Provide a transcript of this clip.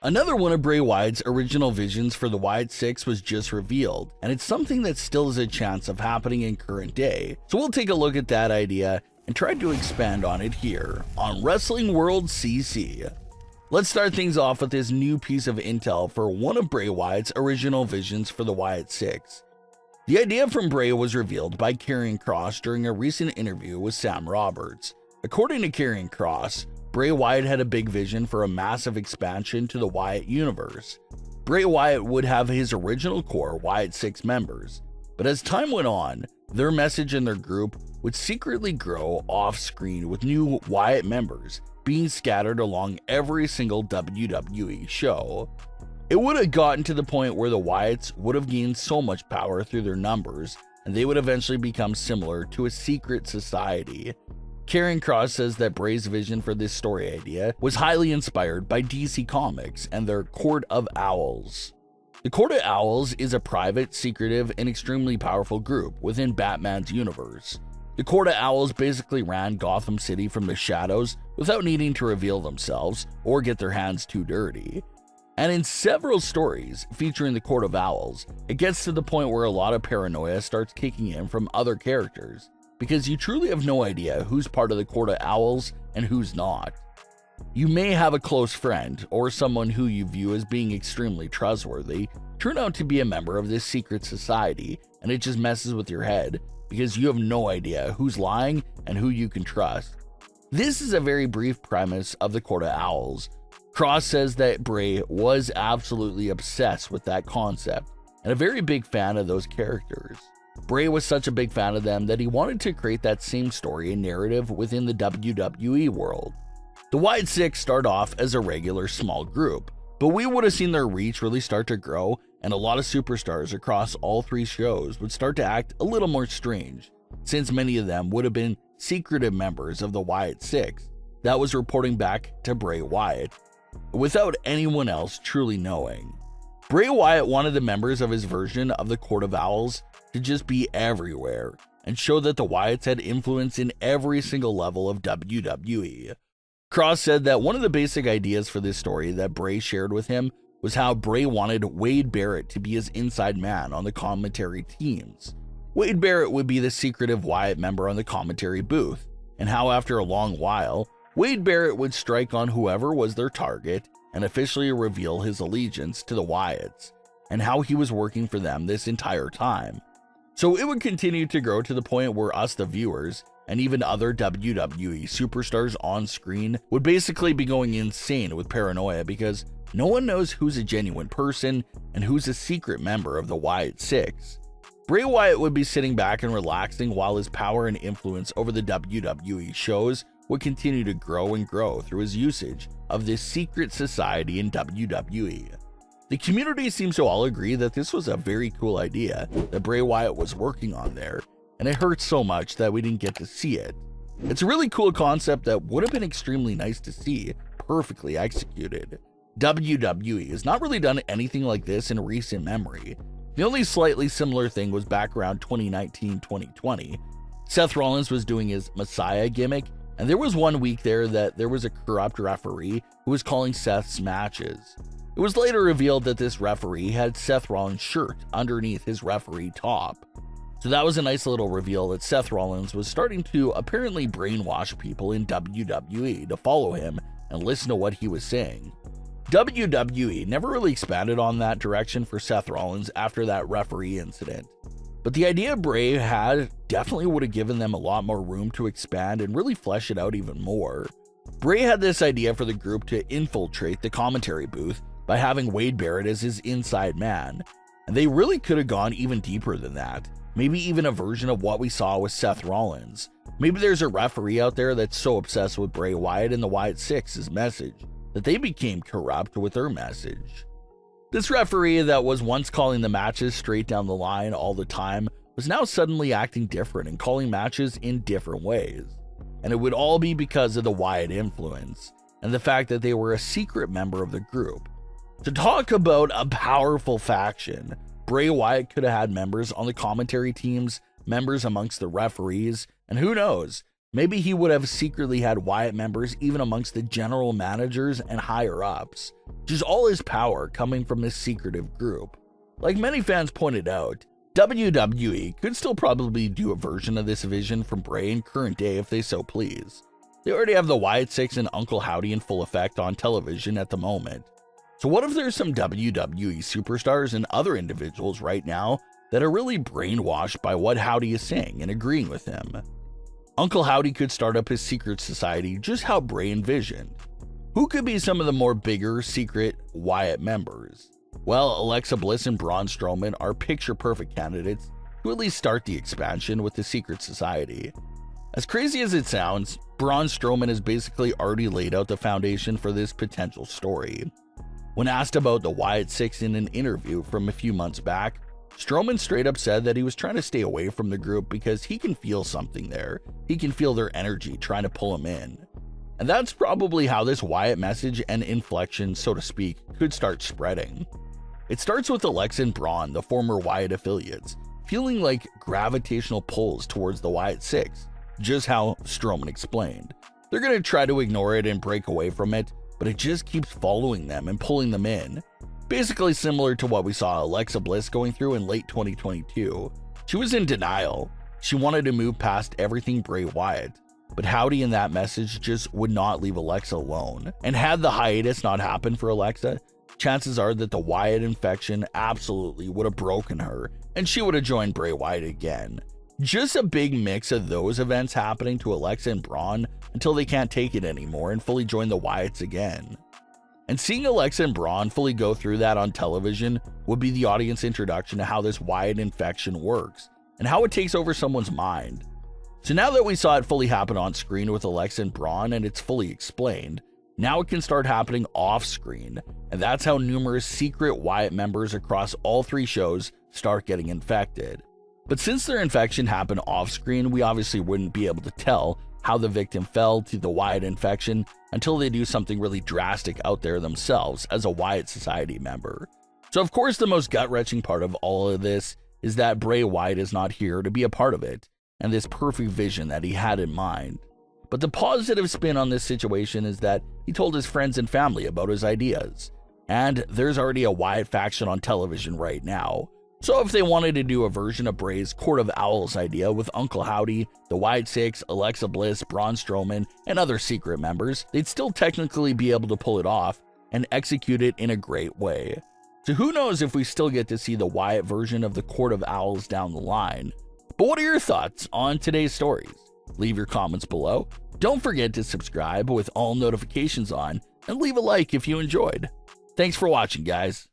Another one of Bray Wyatt's original visions for the Wyatt Sicks was just revealed, and it's something that still has a chance of happening in current day. So we'll take a look at that idea and try to expand on it here on WrestlingWorldCC. Let's start things off with this new piece of intel for one of Bray Wyatt's original visions for the Wyatt Sicks. The idea from Bray was revealed by Karrion Kross during a recent interview with Sam Roberts. According to Karrion Kross, Bray Wyatt had a big vision for a massive expansion to the Wyatt universe. Bray Wyatt would have his original core Wyatt Sicks members, but as time went on, their message and their group would secretly grow off-screen with new Wyatt members being scattered along every single WWE show. It would have gotten to the point where the Wyatts would have gained so much power through their numbers, and they would eventually become similar to a secret society. Karrion Kross says that Bray's vision for this story idea was highly inspired by DC Comics and their Court of Owls. The Court of Owls is a private, secretive, and extremely powerful group within Batman's universe. The Court of Owls basically ran Gotham City from the shadows without needing to reveal themselves or get their hands too dirty. And in several stories featuring the Court of Owls, it gets to the point where a lot of paranoia starts kicking in from other characters, because you truly have no idea who's part of the Court of Owls and who's not. You may have a close friend or someone who you view as being extremely trustworthy turn out to be a member of this secret society, and it just messes with your head because you have no idea who's lying and who you can trust. This is a very brief premise of the Court of Owls. Kross says that Bray was absolutely obsessed with that concept and a very big fan of those characters. Bray was such a big fan of them that he wanted to create that same story and narrative within the WWE world. The Wyatt Sicks start off as a regular small group, but we would have seen their reach really start to grow, and a lot of superstars across all three shows would start to act a little more strange, since many of them would have been secretive members of the Wyatt Sicks that was reporting back to Bray Wyatt, without anyone else truly knowing. Bray Wyatt wanted the members of his version of the Court of Owls to just be everywhere and show that the Wyatts had influence in every single level of WWE. Kross said that one of the basic ideas for this story that Bray shared with him was how Bray wanted Wade Barrett to be his inside man on the commentary teams. Wade Barrett would be the secretive Wyatt member on the commentary booth, and how after a long while, Wade Barrett would strike on whoever was their target and officially reveal his allegiance to the Wyatts, and how he was working for them this entire time. So it would continue to grow to the point where us, the viewers, and even other WWE superstars on screen would basically be going insane with paranoia because no one knows who's a genuine person and who's a secret member of the Wyatt Sicks. Bray Wyatt would be sitting back and relaxing while his power and influence over the WWE shows would continue to grow and grow through his usage of this secret society in WWE. The community seems to all agree that this was a very cool idea that Bray Wyatt was working on there, and it hurts so much that we didn't get to see it. It's a really cool concept that would have been extremely nice to see perfectly executed. WWE has not really done anything like this in recent memory. The only slightly similar thing was back around 2019-2020. Seth Rollins was doing his Messiah gimmick, and there was one week there that there was a corrupt referee who was calling Seth's matches. It was later revealed that this referee had Seth Rollins' shirt underneath his referee top. So that was a nice little reveal that Seth Rollins was starting to apparently brainwash people in WWE to follow him and listen to what he was saying. WWE never really expanded on that direction for Seth Rollins after that referee incident. But the idea Bray had definitely would have given them a lot more room to expand and really flesh it out even more. Bray had this idea for the group to infiltrate the commentary booth by having Wade Barrett as his inside man, and they really could have gone even deeper than that. Maybe even a version of what we saw with Seth Rollins. Maybe there's a referee out there that's so obsessed with Bray Wyatt and the Wyatt Sicks' message that they became corrupt with their message. This referee that was once calling the matches straight down the line all the time was now suddenly acting different and calling matches in different ways. And it would all be because of the Wyatt influence and the fact that they were a secret member of the group. To talk about a powerful faction, Bray Wyatt could have had members on the commentary teams members amongst the referees, and who knows, maybe he would have secretly had Wyatt members even amongst the general managers and higher-ups, just all his power coming from this secretive group. Like many fans pointed out, WWE could still probably do a version of this vision from Bray in current day if they so please. They already have the Wyatt Sicks and Uncle Howdy in full effect on television at the moment. So what if there's some WWE superstars and other individuals right now that are really brainwashed by what Howdy is saying and agreeing with him? Uncle Howdy could start up his secret society just how Bray envisioned. Who could be some of the more bigger secret Wyatt members? Well, Alexa Bliss and Braun Strowman are picture-perfect candidates to at least start the expansion with the secret society. As crazy as it sounds, Braun Strowman has basically already laid out the foundation for this potential story. When asked about the Wyatt Sicks in an interview from a few months back, Strowman straight up said that he was trying to stay away from the group because he can feel something there. He can feel their energy trying to pull him in. And that's probably how this Wyatt message and inflection, so to speak, could start spreading. It starts with Alexa and Braun, the former Wyatt affiliates, feeling like gravitational pulls towards the Wyatt Sicks, just how Strowman explained. They're going to try to ignore it and break away from it, but it just keeps following them and pulling them in. Basically similar to what we saw Alexa Bliss going through in late 2022. She was in denial. She wanted to move past everything Bray Wyatt, but Howdy in that message just would not leave Alexa alone. And had the hiatus not happened for Alexa, chances are that the Wyatt infection absolutely would have broken her and she would have joined Bray Wyatt again. Just a big mix of those events happening to Alexa and Braun until they can't take it anymore and fully join the Wyatts again. And seeing Alexa and Braun fully go through that on television would be the audience introduction to how this Wyatt infection works and how it takes over someone's mind. So now that we saw it fully happen on screen with Alexa and Braun and it's fully explained, now it can start happening off screen, and that's how numerous secret Wyatt members across all three shows start getting infected. But since their infection happened off screen, we obviously wouldn't be able to tell how the victim fell to the Wyatt infection until they do something really drastic out there themselves as a Wyatt Society member. So of course the most gut-wrenching part of all of this is that Bray Wyatt is not here to be a part of it, and this perfect vision that he had in mind. But the positive spin on this situation is that he told his friends and family about his ideas. And there's already a Wyatt faction on television right now. So if they wanted to do a version of Bray's Court of Owls idea with Uncle Howdy, the Wyatt Sicks, Alexa Bliss, Braun Strowman, and other secret members, they'd still technically be able to pull it off and execute it in a great way. So who knows if we still get to see the Wyatt version of the Court of Owls down the line. But what are your thoughts on today's stories? Leave your comments below. Don't forget to subscribe with all notifications on and leave a like if you enjoyed. Thanks for watching, guys.